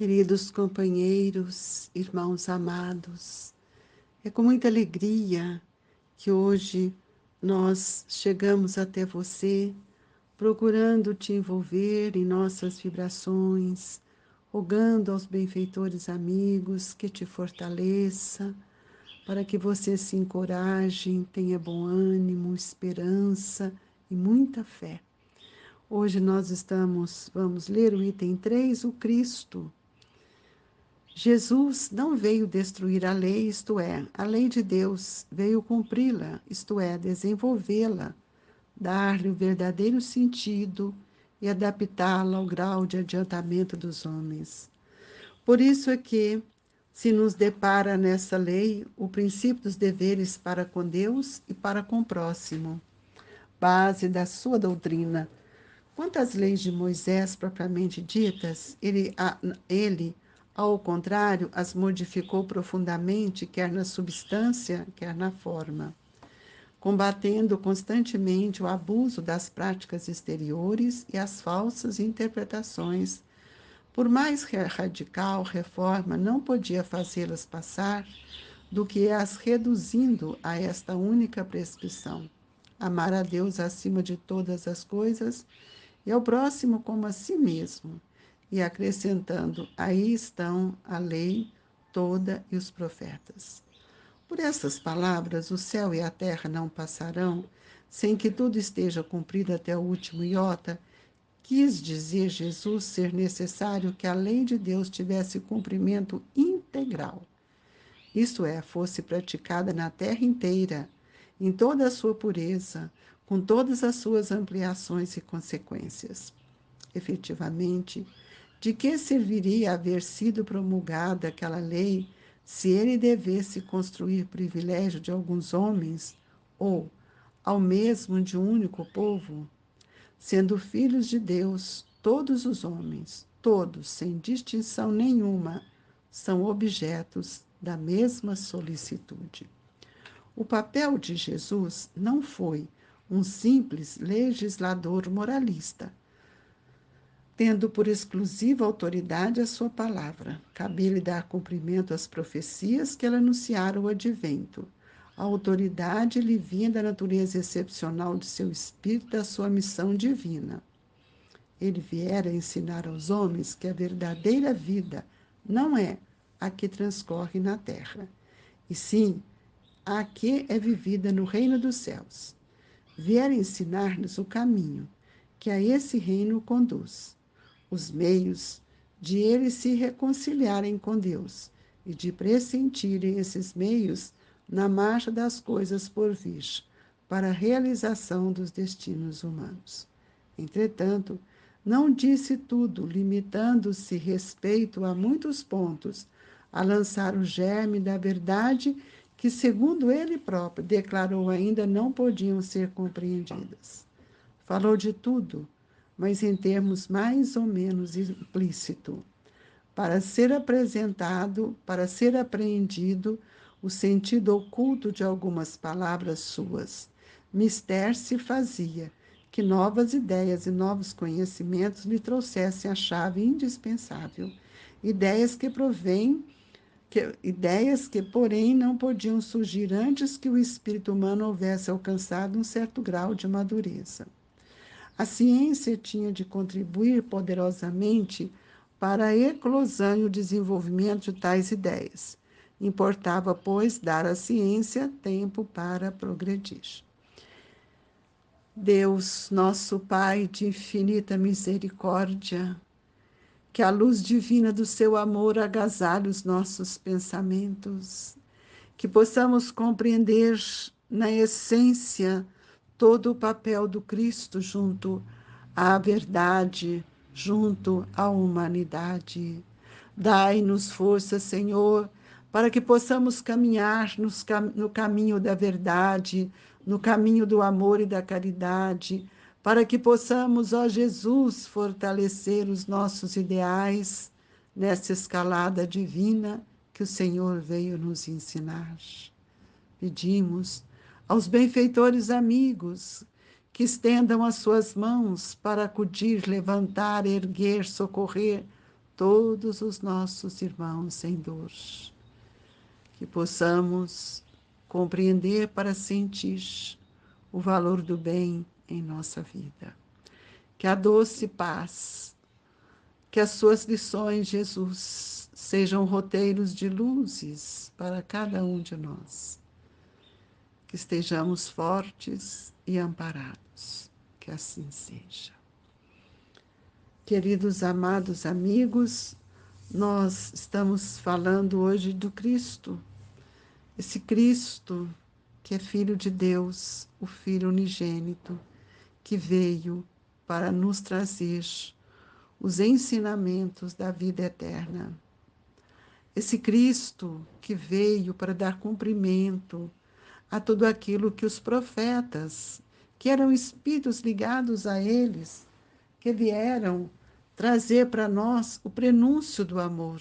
Queridos companheiros, irmãos amados, é com muita alegria que hoje nós chegamos até você, procurando te envolver em nossas vibrações, rogando aos benfeitores amigos que te fortaleça, para que você se encoraje, tenha bom ânimo, esperança e muita fé. Hoje vamos ler o item 3, o Cristo. Jesus não veio destruir a lei, isto é, a lei de Deus, veio cumpri-la, isto é, desenvolvê-la, dar-lhe o verdadeiro sentido e adaptá-la ao grau de adiantamento dos homens. Por isso é que se nos depara nessa lei o princípio dos deveres para com Deus e para com o próximo, base da sua doutrina. Quanto às leis de Moisés propriamente ditas, ele ao contrário, as modificou profundamente, quer na substância, quer na forma, combatendo constantemente o abuso das práticas exteriores e as falsas interpretações. Por mais radical reforma, não podia fazê-las passar do que as reduzindo a esta única prescrição: amar a Deus acima de todas as coisas e ao próximo como a si mesmo, e acrescentando: aí estão a lei toda e os profetas. Por essas palavras, o céu e a terra não passarão, sem que tudo esteja cumprido até o último iota. Quis dizer Jesus ser necessário que a lei de Deus tivesse cumprimento integral, isto é, fosse praticada na terra inteira, em toda a sua pureza, com todas as suas ampliações e consequências. Efetivamente, de que serviria haver sido promulgada aquela lei se ele devesse construir privilégio de alguns homens ou, ao mesmo de um único povo? Sendo filhos de Deus, todos os homens, todos, sem distinção nenhuma, são objetos da mesma solicitude. O papel de Jesus não foi um simples legislador moralista, tendo por exclusiva autoridade a sua palavra. Cabia-lhe dar cumprimento às profecias que ela anunciara o advento. A autoridade lhe vinha da natureza excepcional de seu espírito, da sua missão divina. Ele viera ensinar aos homens que a verdadeira vida não é a que transcorre na terra, e sim a que é vivida no reino dos céus. Viera ensinar-nos o caminho que a esse reino conduz, os meios de eles se reconciliarem com Deus e de pressentirem esses meios na marcha das coisas por vir, para a realização dos destinos humanos. Entretanto, não disse tudo, limitando-se respeito a muitos pontos, a lançar o germe da verdade que, segundo ele próprio, declarou ainda não podiam ser compreendidas. Falou de tudo, mas em termos mais ou menos implícito, para ser apresentado, para ser apreendido o sentido oculto de algumas palavras suas. Mister se fazia que novas ideias e novos conhecimentos lhe trouxessem a chave indispensável, ideias que, porém, não podiam surgir antes que o espírito humano houvesse alcançado um certo grau de madureza. A ciência tinha de contribuir poderosamente para a eclosão e o desenvolvimento de tais ideias. Importava, pois, dar à ciência tempo para progredir. Deus, nosso Pai de infinita misericórdia, que a luz divina do seu amor agasalhe os nossos pensamentos, que possamos compreender na essência todo o papel do Cristo junto à verdade, junto à humanidade. Dai-nos força, Senhor, para que possamos caminhar no caminho da verdade, no caminho do amor e da caridade, para que possamos, ó Jesus, fortalecer os nossos ideais nessa escalada divina que o Senhor veio nos ensinar. Pedimos aos benfeitores amigos que estendam as suas mãos para acudir, levantar, erguer, socorrer todos os nossos irmãos em dor, que possamos compreender para sentir o valor do bem em nossa vida. Que a doce paz, que as suas lições, Jesus, sejam roteiros de luzes para cada um de nós. Que estejamos fortes e amparados. Que assim seja. Queridos, amados amigos, nós estamos falando hoje do Cristo. Esse Cristo que é Filho de Deus, o Filho unigênito, que veio para nos trazer os ensinamentos da vida eterna. Esse Cristo que veio para dar cumprimento a tudo aquilo que os profetas, que eram espíritos ligados a eles, que vieram trazer para nós o prenúncio do amor,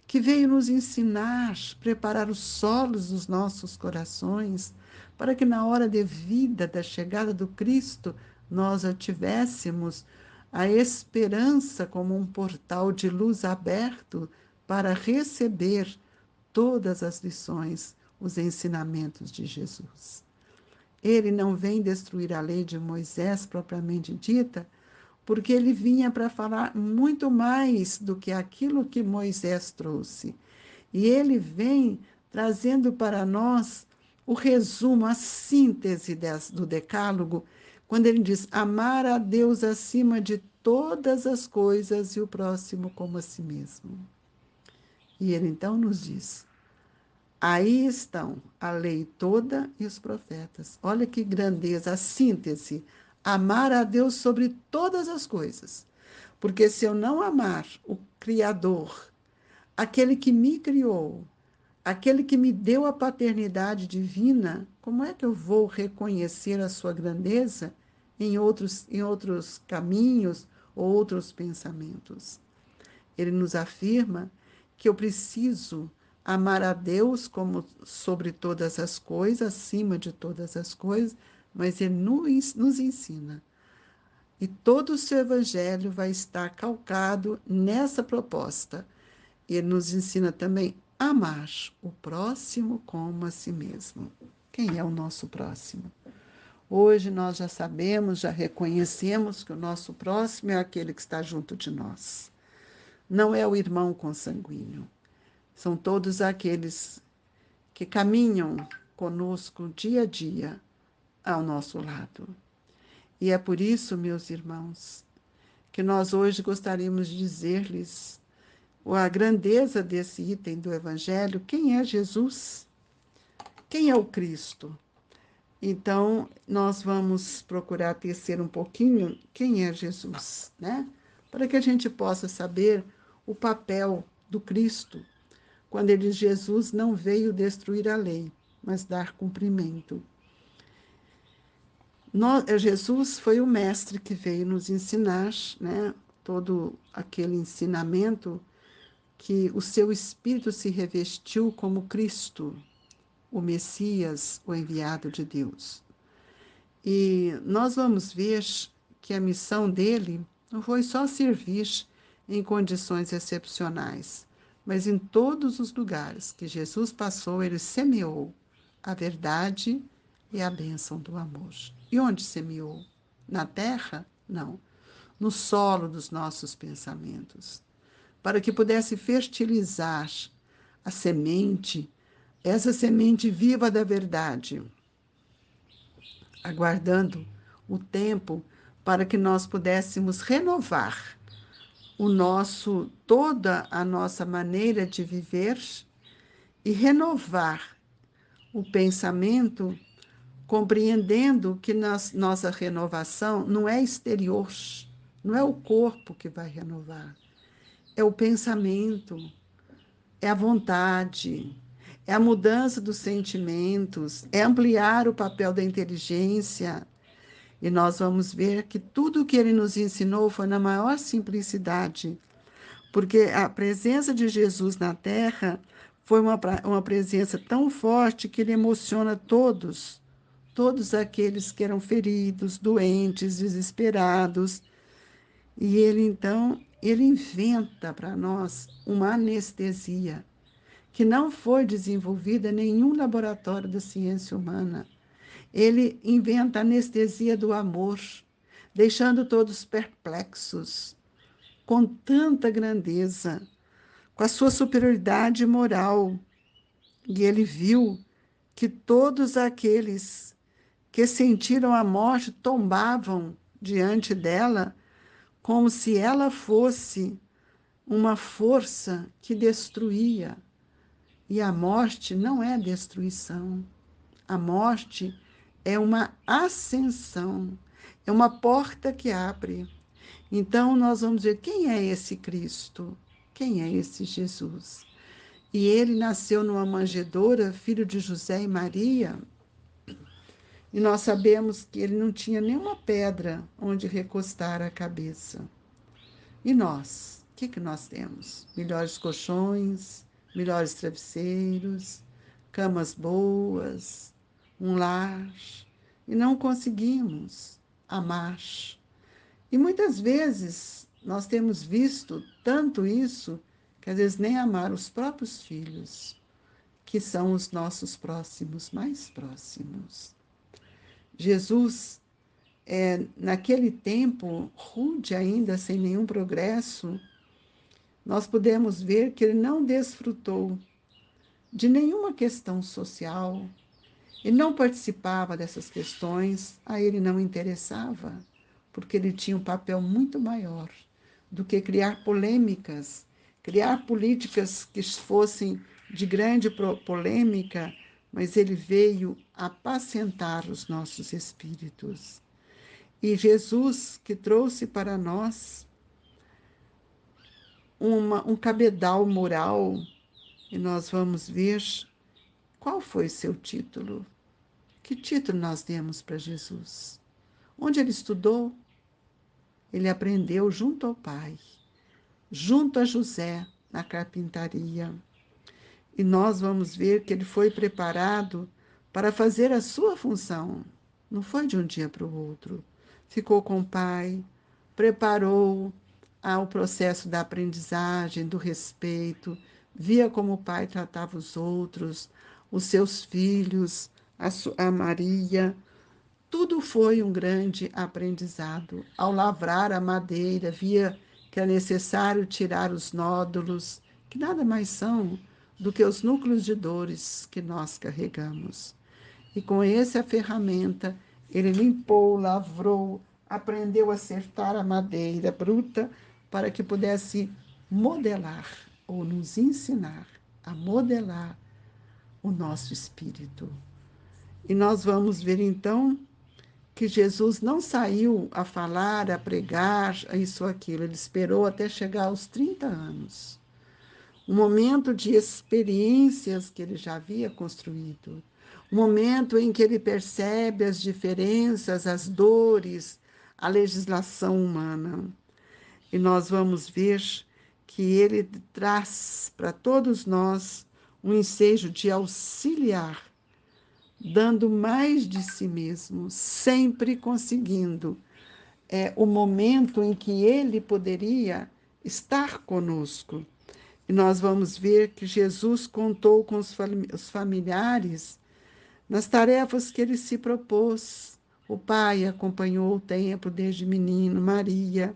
que veio nos ensinar, preparar os solos dos nossos corações, para que na hora devida da chegada do Cristo, nós a tivéssemos a esperança como um portal de luz aberto para receber todas as lições, os ensinamentos de Jesus. Ele não vem destruir a lei de Moisés propriamente dita, porque ele vinha para falar muito mais do que aquilo que Moisés trouxe. E ele vem trazendo para nós o resumo, a síntese do Decálogo, quando ele diz: amar a Deus acima de todas as coisas e o próximo como a si mesmo. E ele então nos diz: aí estão a lei toda e os profetas. Olha que grandeza, a síntese. Amar a Deus sobre todas as coisas. Porque se eu não amar o Criador, aquele que me criou, aquele que me deu a paternidade divina, como é que eu vou reconhecer a sua grandeza em outros caminhos ou outros pensamentos? Ele nos afirma que eu preciso amar a Deus como sobre todas as coisas, acima de todas as coisas, mas ele nos ensina. E todo o seu evangelho vai estar calcado nessa proposta. Ele nos ensina também a amar o próximo como a si mesmo. Quem é o nosso próximo? Hoje nós já sabemos, já reconhecemos que o nosso próximo é aquele que está junto de nós. Não é o irmão consanguíneo. São todos aqueles que caminham conosco dia a dia ao nosso lado. E é por isso, meus irmãos, que nós hoje gostaríamos de dizer-lhes a grandeza desse item do Evangelho. Quem é Jesus? Quem é o Cristo? Então, nós vamos procurar tecer um pouquinho quem é Jesus, né? Para que a gente possa saber o papel do Cristo, quando ele diz: Jesus não veio destruir a lei, mas dar cumprimento. Jesus foi o mestre que veio nos ensinar, né, todo aquele ensinamento que o seu Espírito se revestiu como Cristo, o Messias, o enviado de Deus. E nós vamos ver que a missão dele não foi só servir em condições excepcionais, mas em todos os lugares que Jesus passou, ele semeou a verdade e a bênção do amor. E onde semeou? Na terra? Não. No solo dos nossos pensamentos. Para que pudesse fertilizar a semente, essa semente viva da verdade, aguardando o tempo para que nós pudéssemos renovar toda a nossa maneira de viver e renovar o pensamento, compreendendo que nossa renovação não é exterior, não é o corpo que vai renovar, é o pensamento, é a vontade, é a mudança dos sentimentos, é ampliar o papel da inteligência. E nós vamos ver que tudo o que ele nos ensinou foi na maior simplicidade, porque a presença de Jesus na Terra foi uma presença tão forte que ele emociona todos aqueles que eram feridos, doentes, desesperados. E ele, então, ele inventa para nós uma anestesia que não foi desenvolvida em nenhum laboratório da ciência humana. Ele inventa a anestesia do amor, deixando todos perplexos, com tanta grandeza, com a sua superioridade moral. E ele viu que todos aqueles que sentiram a morte tombavam diante dela, como se ela fosse uma força que destruía. E a morte não é destruição. A morte é uma ascensão, é uma porta que abre. Então, nós vamos ver quem é esse Cristo, quem é esse Jesus. E ele nasceu numa manjedoura, filho de José e Maria, e nós sabemos que ele não tinha nenhuma pedra onde recostar a cabeça. E nós? O que nós temos? Melhores colchões, melhores travesseiros, camas boas, um lar, e não conseguimos amar. E muitas vezes nós temos visto tanto isso, que às vezes nem amar os próprios filhos, que são os nossos próximos, mais próximos. Jesus, naquele tempo, rude ainda, sem nenhum progresso, nós podemos ver que ele não desfrutou de nenhuma questão social, ele não participava dessas questões, a ele não interessava, porque ele tinha um papel muito maior do que criar polêmicas, criar políticas que fossem de grande polêmica, mas ele veio apacentar os nossos espíritos. E Jesus, que trouxe para nós um cabedal moral, e nós vamos ver qual foi seu título. Que título nós demos para Jesus? Onde ele estudou? Ele aprendeu junto ao Pai, junto a José, na carpintaria. E nós vamos ver que ele foi preparado para fazer a sua função. Não foi de um dia para o outro. Ficou com o Pai, preparou o processo da aprendizagem, do respeito, via como o Pai tratava os outros, os seus filhos, a Maria. Tudo foi um grande aprendizado. Ao lavrar a madeira, via que é necessário tirar os nódulos, que nada mais são do que os núcleos de dores que nós carregamos. E com essa ferramenta, ele limpou, lavrou, aprendeu a acertar a madeira bruta para que pudesse modelar ou nos ensinar a modelar o nosso espírito. E nós vamos ver então que Jesus não saiu a falar, a pregar, a isso ou aquilo. Ele esperou até chegar aos 30 anos. Um momento de experiências que ele já havia construído. Um momento em que ele percebe as diferenças, as dores, a legislação humana. E nós vamos ver que ele traz para todos nós um ensejo de auxiliar, dando mais de si mesmo, sempre conseguindo o momento em que ele poderia estar conosco. E nós vamos ver que Jesus contou com os familiares nas tarefas que ele se propôs. O pai acompanhou o tempo desde menino, Maria.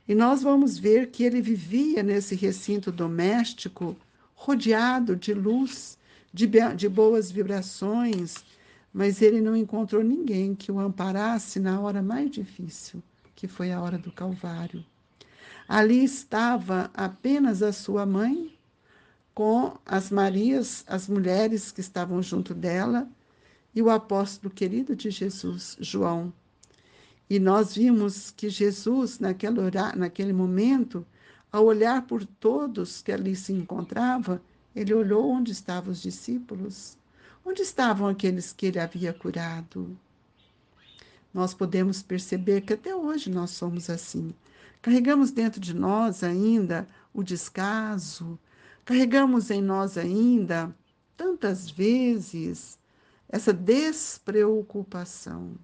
E nós vamos ver que ele vivia nesse recinto doméstico, rodeado de luz, de boas vibrações, mas ele não encontrou ninguém que o amparasse na hora mais difícil, que foi a hora do Calvário. Ali estava apenas a sua mãe, com as Marias, as mulheres que estavam junto dela, e o apóstolo querido de Jesus, João. E nós vimos que Jesus, naquele momento, ao olhar por todos que ali se encontravam, ele olhou onde estavam os discípulos, onde estavam aqueles que ele havia curado. Nós podemos perceber que até hoje nós somos assim. Carregamos dentro de nós ainda o descaso, carregamos em nós ainda, tantas vezes, essa despreocupação.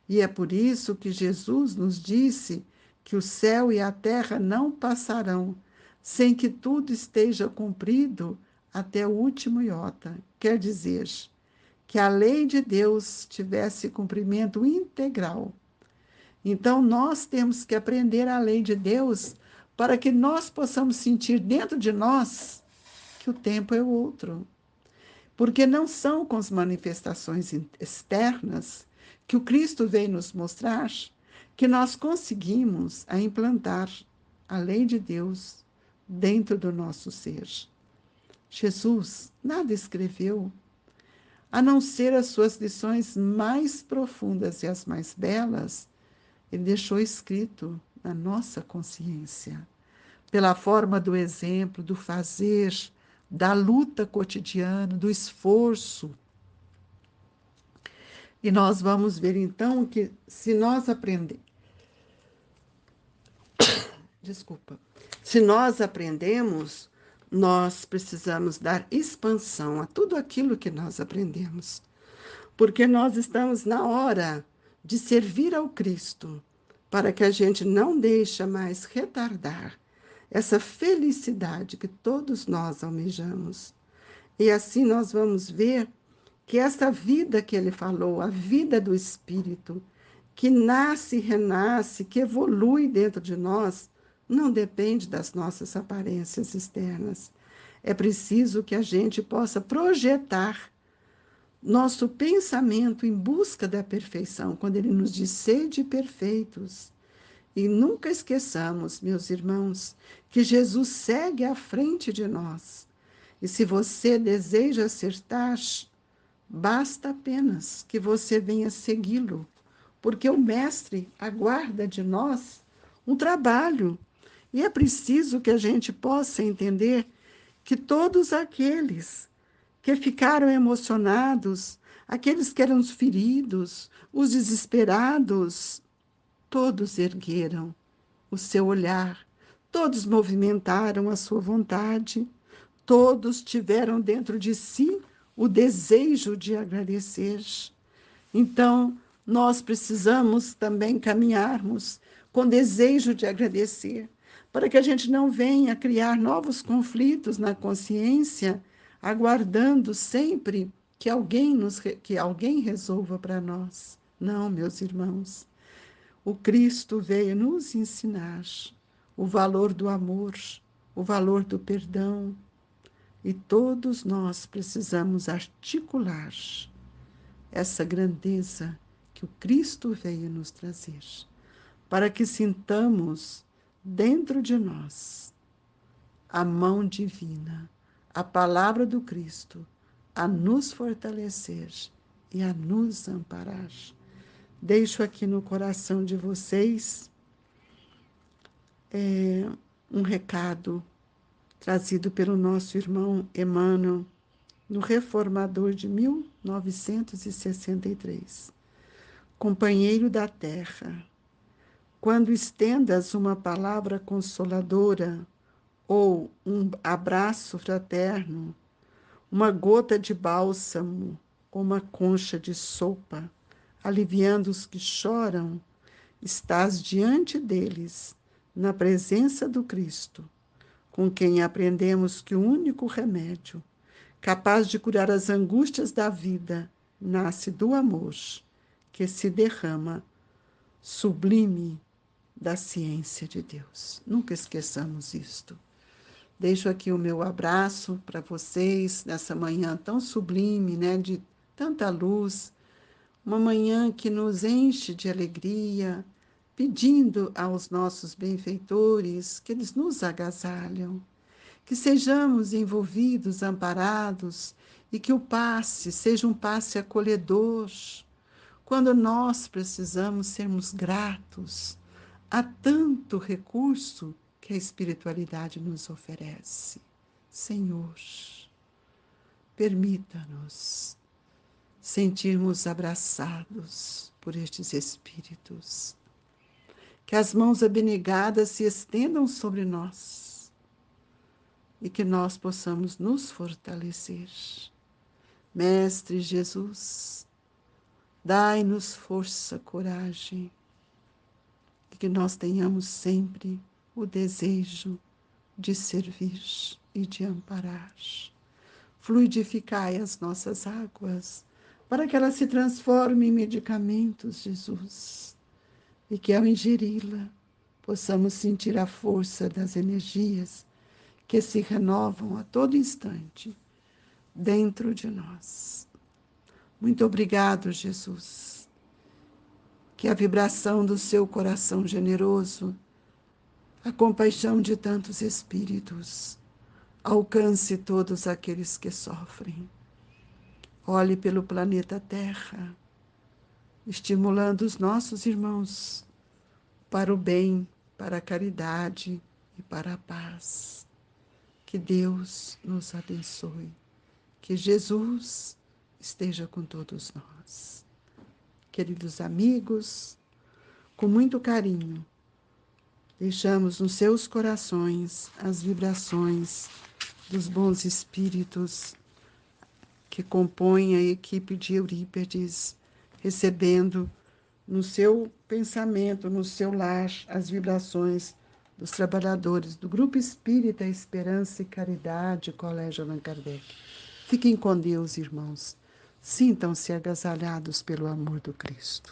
E é por isso que Jesus nos disse que o céu e a terra não passarão sem que tudo esteja cumprido até o último iota. Quer dizer, que a lei de Deus tivesse cumprimento integral. Então, nós temos que aprender a lei de Deus para que nós possamos sentir dentro de nós que o tempo é outro. Porque não são com as manifestações externas que o Cristo veio nos mostrar que nós conseguimos implantar a lei de Deus dentro do nosso ser. Jesus nada escreveu, a não ser as suas lições mais profundas e as mais belas, ele deixou escrito na nossa consciência, pela forma do exemplo, do fazer, da luta cotidiana, do esforço. E nós vamos ver então que se nós aprendemos, nós precisamos dar expansão a tudo aquilo que nós aprendemos. Porque nós estamos na hora de servir ao Cristo, para que a gente não deixe mais retardar essa felicidade que todos nós almejamos. E assim nós vamos ver que essa vida que ele falou, a vida do Espírito, que nasce e renasce, que evolui dentro de nós, não depende das nossas aparências externas. É preciso que a gente possa projetar nosso pensamento em busca da perfeição, quando ele nos diz sede perfeitos. E nunca esqueçamos, meus irmãos, que Jesus segue à frente de nós. E se você deseja acertar, basta apenas que você venha segui-lo, porque o Mestre aguarda de nós um trabalho. E é preciso que a gente possa entender que todos aqueles que ficaram emocionados, aqueles que eram os feridos, os desesperados, todos ergueram o seu olhar, todos movimentaram a sua vontade, todos tiveram dentro de si o desejo de agradecer. Então, nós precisamos também caminharmos com desejo de agradecer, para que a gente não venha criar novos conflitos na consciência, aguardando sempre que alguém resolva para nós. Não, meus irmãos. O Cristo veio nos ensinar o valor do amor, o valor do perdão, e todos nós precisamos articular essa grandeza que o Cristo veio nos trazer, para que sintamos dentro de nós a mão divina, a palavra do Cristo, a nos fortalecer e a nos amparar. Deixo aqui no coração de vocês um recado trazido pelo nosso irmão Emmanuel, no Reformador de 1963. Companheiro da terra, quando estendas uma palavra consoladora ou um abraço fraterno, uma gota de bálsamo ou uma concha de sopa, aliviando os que choram, estás diante deles, na presença do Cristo, com quem aprendemos que o único remédio capaz de curar as angústias da vida nasce do amor que se derrama, sublime, da ciência de Deus. Nunca esqueçamos isto. Deixo aqui o meu abraço para vocês nessa manhã tão sublime, né, de tanta luz, uma manhã que nos enche de alegria, pedindo aos nossos benfeitores que eles nos agasalham, que sejamos envolvidos, amparados, e que o passe seja um passe acolhedor, quando nós precisamos sermos gratos a tanto recurso que a espiritualidade nos oferece. Senhor, permita-nos sentirmos abraçados por estes espíritos, que as mãos abnegadas se estendam sobre nós e que nós possamos nos fortalecer. Mestre Jesus, dai-nos força, coragem, e que nós tenhamos sempre o desejo de servir e de amparar. Fluidificai as nossas águas, para que elas se transformem em medicamentos, Jesus, e que ao ingeri-la, possamos sentir a força das energias que se renovam a todo instante dentro de nós. Muito obrigado, Jesus, que a vibração do seu coração generoso, a compaixão de tantos espíritos, alcance todos aqueles que sofrem. Olhe pelo planeta Terra, estimulando os nossos irmãos para o bem, para a caridade e para a paz. Que Deus nos abençoe. Que Jesus esteja com todos nós. Queridos amigos, com muito carinho, deixamos nos seus corações as vibrações dos bons espíritos que compõem a equipe de Eurípides, recebendo no seu pensamento, no seu lar, as vibrações dos trabalhadores do Grupo Espírita Esperança e Caridade, Colégio Allan Kardec. Fiquem com Deus, irmãos. Sintam-se agasalhados pelo amor do Cristo.